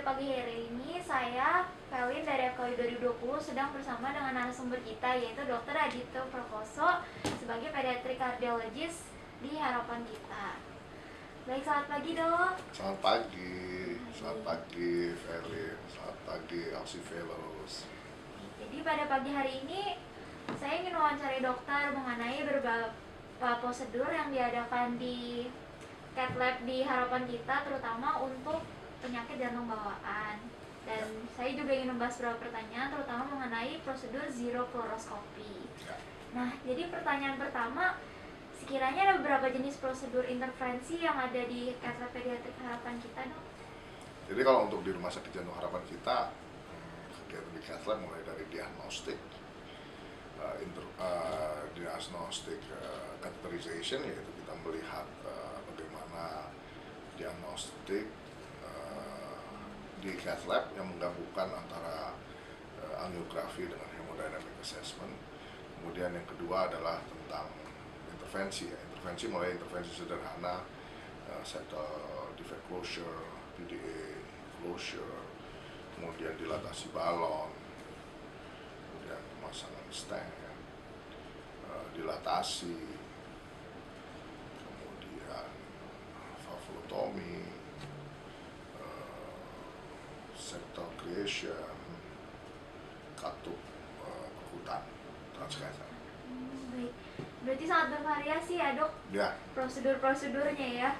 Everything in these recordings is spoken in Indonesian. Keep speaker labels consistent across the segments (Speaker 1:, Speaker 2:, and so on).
Speaker 1: pagi hari ini saya, Pelin dari FKUI 2020 sedang bersama dengan narasumber kita yaitu Dr. Adito Prakoso sebagai pediatric cardiologist di Harapan Kita. Baik, selamat pagi dok.
Speaker 2: Selamat pagi Felin, selamat pagi Aussie Fellows.
Speaker 1: Jadi pada pagi hari ini saya ingin wawancari dokter mengenai beberapa prosedur yang diadakan di cath lab di Harapan Kita, terutama untuk penyakit jantung bawaan. Dan saya juga ingin membahas beberapa pertanyaan terutama mengenai prosedur zero fluoroscopy. Nah, jadi pertanyaan pertama, sekiranya ada beberapa jenis prosedur intervensi yang ada di cath lab pediatrik Harapan Kita, dok?
Speaker 2: Jadi kalau untuk di Rumah Sakit Jantung Harapan Kita, kegiatan di cath lab mulai dari diagnostik, catheterization, yaitu kita melihat bagaimana diagnostik di cath lab yang menggabungkan antara angiografi dengan hemodynamic assessment. Kemudian yang kedua adalah tentang intervensi, intervensi mulai intervensi sederhana, septal defect closure, PDA closure, kemudian dilatasi balon, kemudian pemasangan stent, dilatasi, kemudian valvulotomy, septal creation, katup perkutan, transcatheter.
Speaker 1: Baik, berarti sangat bervariasi ya dok,
Speaker 2: Ya.
Speaker 1: prosedur-prosedurnya ya.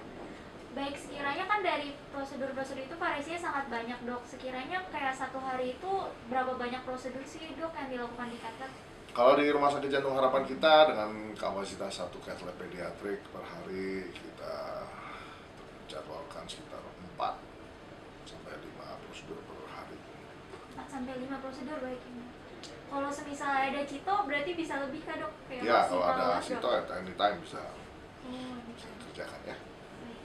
Speaker 1: Baik, sekiranya kan dari prosedur-prosedur itu variasinya sangat banyak dok. Sekiranya kayak satu hari itu berapa banyak prosedur sih dok yang dilakukan di cath lab?
Speaker 2: Kalau di Rumah Sakit Jantung Harapan Kita dengan kapasitas 1 cath lab pediatrik per hari, kita jadwalkan sekitar 4 sampai 5 prosedur per hari.
Speaker 1: 4 sampai 5 prosedur, baik ini. Kalau semisal ada cito berarti bisa lebih kah dok? Kayak
Speaker 2: Ya,
Speaker 1: masih
Speaker 2: kalau ada
Speaker 1: luas,
Speaker 2: cito
Speaker 1: dok?
Speaker 2: at anytime bisa
Speaker 1: Bisa.
Speaker 2: kerjakan ya.
Speaker 1: Baik.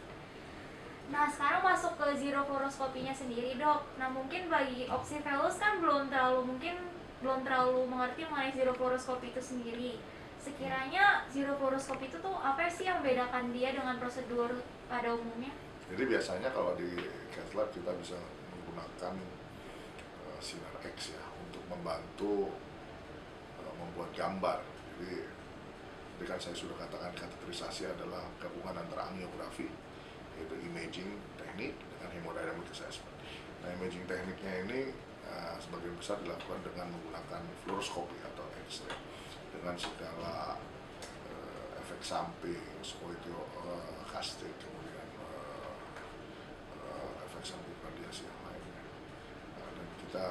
Speaker 1: Nah, sekarang masuk ke zero fluoroscopy-nya sendiri dok. Nah, mungkin bagi Opsi Fellows kan belum terlalu mengerti mengenai zero fluoroscopy itu sendiri. Sekiranya zero fluoroscopy itu tuh apa sih yang membedakan dia dengan prosedur pada umumnya?
Speaker 2: Jadi biasanya kalau di cath lab kita bisa menggunakan sinar X ya untuk membantu membuat gambar. Jadi kan saya sudah katakan kateterisasi adalah gabungan antara angiografi, yaitu imaging teknik dengan hemodynamic assessment. Nah, imaging tekniknya ini sebagian besar dilakukan dengan menggunakan fluoroskopi atau X-ray dengan segala efek samping seperti kastik, kemudian efek samping radiasi yang lainnya. Dan kita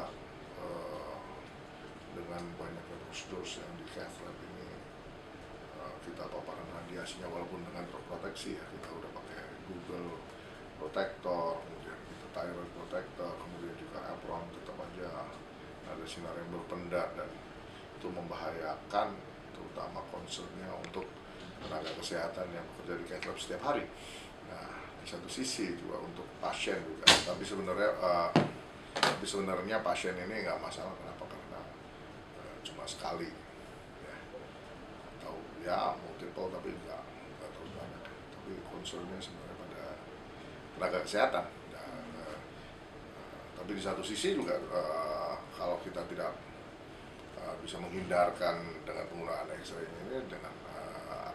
Speaker 2: dengan banyaknya prosedur yang di cath lab ini, kita paparan radiasinya walaupun dengan terproteksi ya, kita udah pakai Google Protector, kemudian kita thyroid protector, kemudian juga apron, tetap aja ada sinar yang berpendak dan itu membahayakan, terutama concernnya untuk tenaga kesehatan yang bekerja di cath lab setiap hari. Nah, di satu sisi juga untuk pasien juga, tapi sebenarnya pasien ini nggak masalah. Kenapa? Karena cuma sekali ya, atau ya multiple tapi nggak terlalu banyak. Tapi concernnya sebenarnya pada tenaga kesehatan. Tapi di satu sisi juga kalau kita tidak bisa menghindarkan dengan penggunaan X-ray ini dengan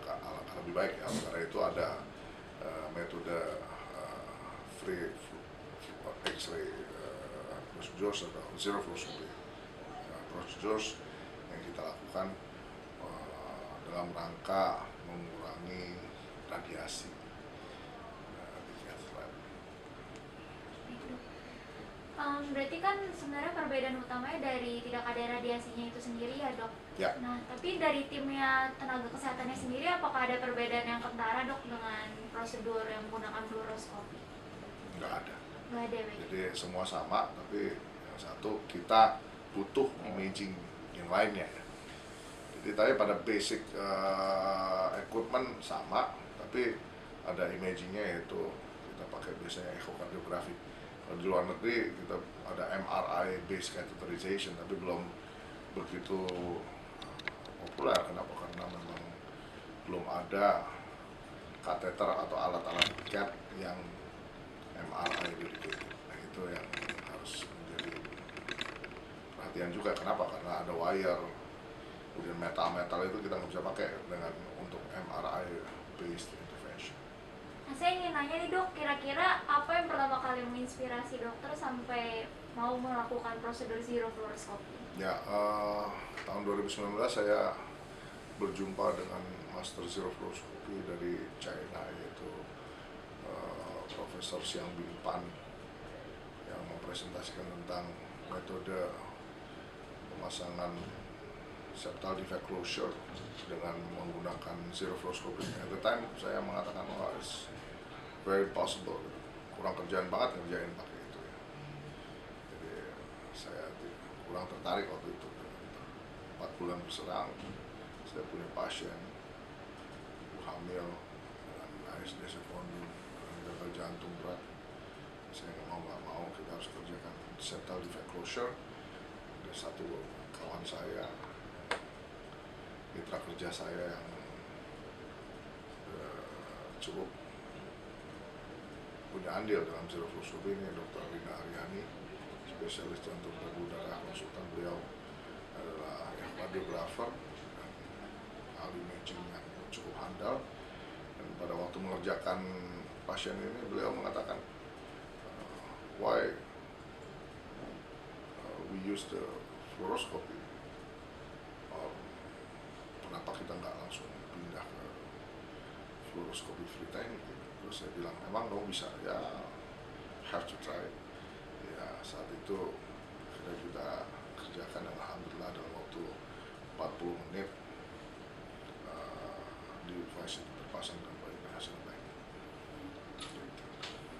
Speaker 2: alangkah lebih baik ya. Karena itu ada metode free X-ray procedures atau zero fluoroscopy procedures yang kita lakukan dalam rangka mengurangi radiasi di cath lab.
Speaker 1: Berarti kan sebenarnya perbedaan utamanya dari tidak ada radiasinya itu sendiri ya dok?
Speaker 2: Ya.
Speaker 1: Nah, tapi dari timnya tenaga kesehatannya sendiri apakah ada perbedaan yang kentara dok dengan prosedur yang menggunakan fluoroskopi?
Speaker 2: Nggak ada.
Speaker 1: Nggak ada, baik.
Speaker 2: Jadi semua sama, tapi yang satu kita butuh imaging yang lainnya. Jadi tadi pada basic equipment sama, tapi ada imagingnya yaitu kita pakai biasanya echocardiografi. Di luar negeri kita ada MRI based catheterization, tapi belum begitu populer. Kenapa? Karena memang belum ada kateter atau alat-alat cath yang MRI dedicated. Nah, itu yang juga. Kenapa? Karena ada wire, kemudian metal itu kita nggak bisa pakai dengan untuk MRI based intervention.
Speaker 1: Nah, saya ingin nanya nih dok, kira-kira apa yang pertama kali menginspirasi dokter sampai mau melakukan prosedur zero fluoroscopy?
Speaker 2: Ya, tahun 2019 saya berjumpa dengan Master Zero Fluoroscopy dari China, yaitu Profesor Xiang Bin-pan, yang mempresentasikan tentang metode pemasangan septal defect closure dengan menggunakan zero fluoroscopy. At the time saya mengatakan, wah, it's very possible, kurang kerjaan banget ngerjain pakai itu ya. Jadi saya kurang tertarik waktu itu. 4 bulan berserang, saya punya pasien ibu hamil dengan ASD sekundum, dengan gagal jantung berat. Saya nggak mau, kita harus kerjakan septal defect closure. Ada satu kawan saya, mitra kerja saya yang cukup punya andil dalam zero fluoroscopy ini, Dr. Rina Aryani, spesialis jantung pembuluh darah konsultan. Beliau adalah radiografer dan ahli imaging yang cukup handal, dan pada waktu mengerjakan pasien ini beliau mengatakan, why we use the fluoroscopy, kenapa kita nggak langsung pindah ke fluoroscopy free technique. Terus saya bilang, emang dong bisa? Ya, have to try. Ya, saat itu kita kerjakan, dan alhamdulillah dalam waktu 40 menit device itu terpasang dan hasil baik.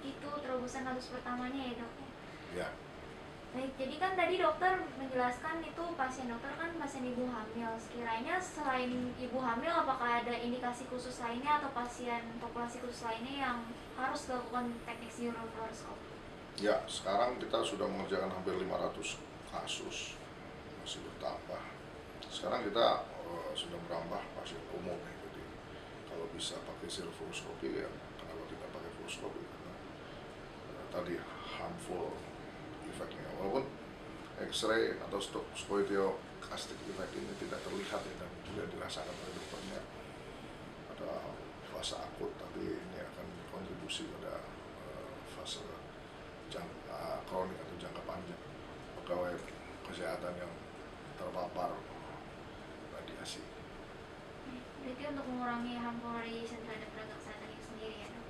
Speaker 1: Itu terobosan kasus pertamanya ya dok?
Speaker 2: Ya.
Speaker 1: Baik, jadi kan tadi dokter menjelaskan itu pasien dokter kan pasien ibu hamil. Sekiranya selain ibu hamil, apakah ada indikasi khusus lainnya atau pasien populasi khusus lainnya yang harus dilakukan teknik zero fluoroscopy?
Speaker 2: Ya, sekarang kita sudah mengerjakan hampir 500 kasus, masih bertambah. Sekarang kita sudah merambah pasien umum ya. Jadi kalau bisa pakai zero fluoroscopy, ya kenapa tidak pakai fluoroscopy? Karena tadi harmful efeknya, walaupun X-ray atau scoidiocastic effect ini tidak terlihat ya, dan tidak dirasakan oleh dokternya pada fase akut, tapi ini akan berkontribusi pada fase kronik atau jangka panjang pegawai kesehatan yang terpapar radiasi.
Speaker 1: Berarti untuk mengurangi harmful radiation terhadap tenaga kesehatan itu sendiri ya dok.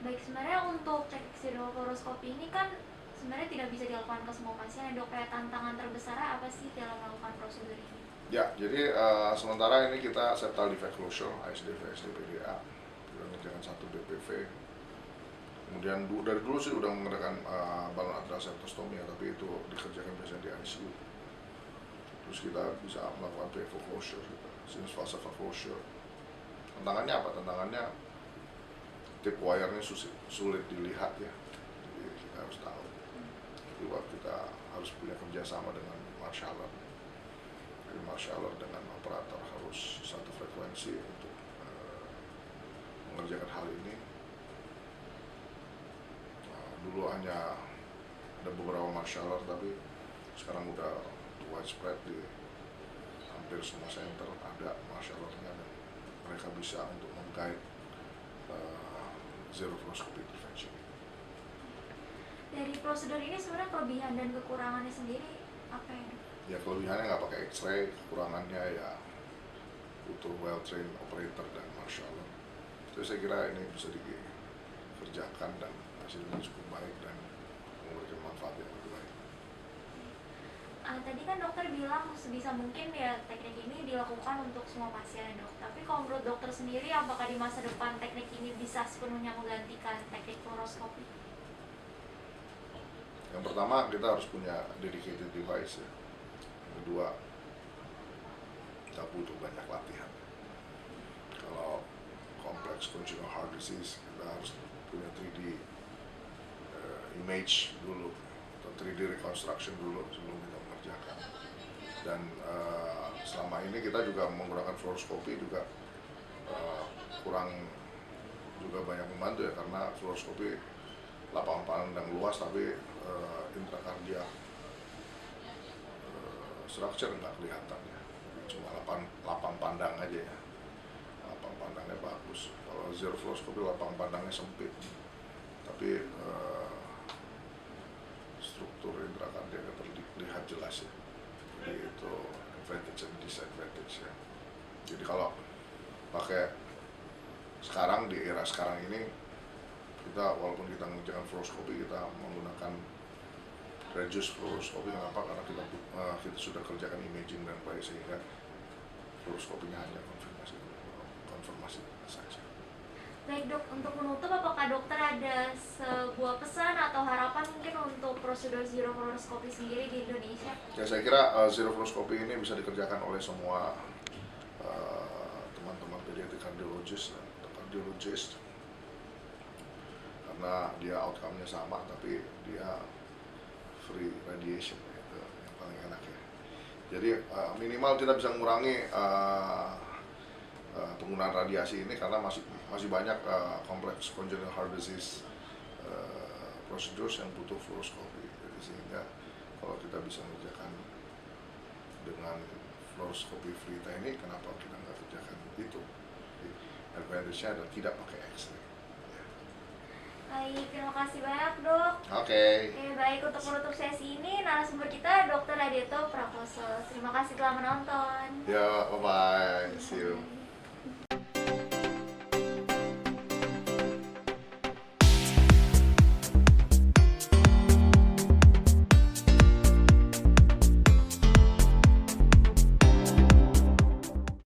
Speaker 1: Baik, sebenarnya untuk teknik zero fluoroscopy ini kan sebenarnya tidak bisa dilakukan ke semua pasien ya dok. Kayak tantangan terbesarnya apa sih dalam melakukan prosedur ini?
Speaker 2: Ya, jadi sementara ini kita septal defect closure, ASDV, SDPDA, kita mengerjakan 1 DPV. Kemudian dari dulu sih udah mengerjakan balon atrial septostomy ya, tapi itu dikerjakan biasanya di ICU. Terus kita bisa melakukan PFO closure, sinus falsafah closure. Tantangannya apa? Tantangannya tip wire-nya sulit dilihat ya, jadi kita harus tahu. Kedua, kita harus punya kerjasama dengan marshaller. Jadi marshaller dengan operator harus satu frekuensi untuk mengerjakan hal ini. Dulu hanya ada beberapa marshaller, tapi sekarang udah widespread di hampir semua center ada marshallernya, dan mereka bisa untuk meng-guide zero fluoroscopy intervention.
Speaker 1: Dari prosedur ini sebenarnya kelebihan dan kekurangannya sendiri apa ya dok?
Speaker 2: Ya, kelebihannya nggak pakai X-ray, kekurangannya ya butuh well-trained operator dan marshaller. Jadi saya kira ini bisa dikerjakan dan hasilnya cukup baik dan memberikan manfaat yang lebih baik.
Speaker 1: Tadi kan dokter bilang sebisa mungkin ya teknik ini dilakukan untuk semua pasien dok. Tapi kalau menurut dokter sendiri, apakah di masa depan teknik ini bisa sepenuhnya menggantikan teknik fluoroskopi?
Speaker 2: Yang pertama, kita harus punya dedicated device ya. Yang kedua, kita butuh banyak latihan. Kalau kompleks congenital heart disease, kita harus punya 3D image dulu atau 3D reconstruction dulu sebelum kita mengerjakan. Dan selama ini kita juga menggunakan fluoroskopi juga kurang juga banyak membantu ya, karena fluoroskopi lapangan pandang luas, tapi intrakardiak structure nggak kelihatan ya, cuma lapang pandang aja ya, lapang pandangnya bagus. Kalau zero fluoroscopy lapang pandangnya sempit, tapi struktur indera kardiaknya terlihat jelas ya. Jadi itu advantage and disadvantage ya. Jadi kalau pakai sekarang di era sekarang ini, kita walaupun kita mengerjakan fluoroskopi, kita menggunakan reduced fluoroskopi. Kenapa? Karena kita sudah kerjakan imaging dan baik, sehingga fluoroskopinya hanya konfirmasi saja.
Speaker 1: Baik dok, untuk menutup, apakah dokter ada sebuah pesan atau harapan mungkin untuk prosedur zero fluoroskopi sendiri di Indonesia?
Speaker 2: Ya, saya kira zero fluoroskopi ini bisa dikerjakan oleh semua teman-teman pediatri kardiologis dan kardiologis, karena dia outcome-nya sama, tapi dia free radiation, itu yang paling enak ya. Jadi minimal kita bisa mengurangi penggunaan radiasi ini, karena masih banyak kompleks congenital heart disease prosedur yang butuh fluoroskopi. Jadi sehingga kalau kita bisa mengerjakan dengan fluoroskopi free teknik, kenapa kita nggak kerjakan itu? Advantage-nya adalah tidak pakai X-ray.
Speaker 1: Baik, terima kasih banyak dok.
Speaker 2: Oke.
Speaker 1: Oke, baik, untuk menutup sesi ini narasumber kita Dr. Adito Prakoso. Terima kasih telah menonton.
Speaker 2: Ya, bye-bye. See you.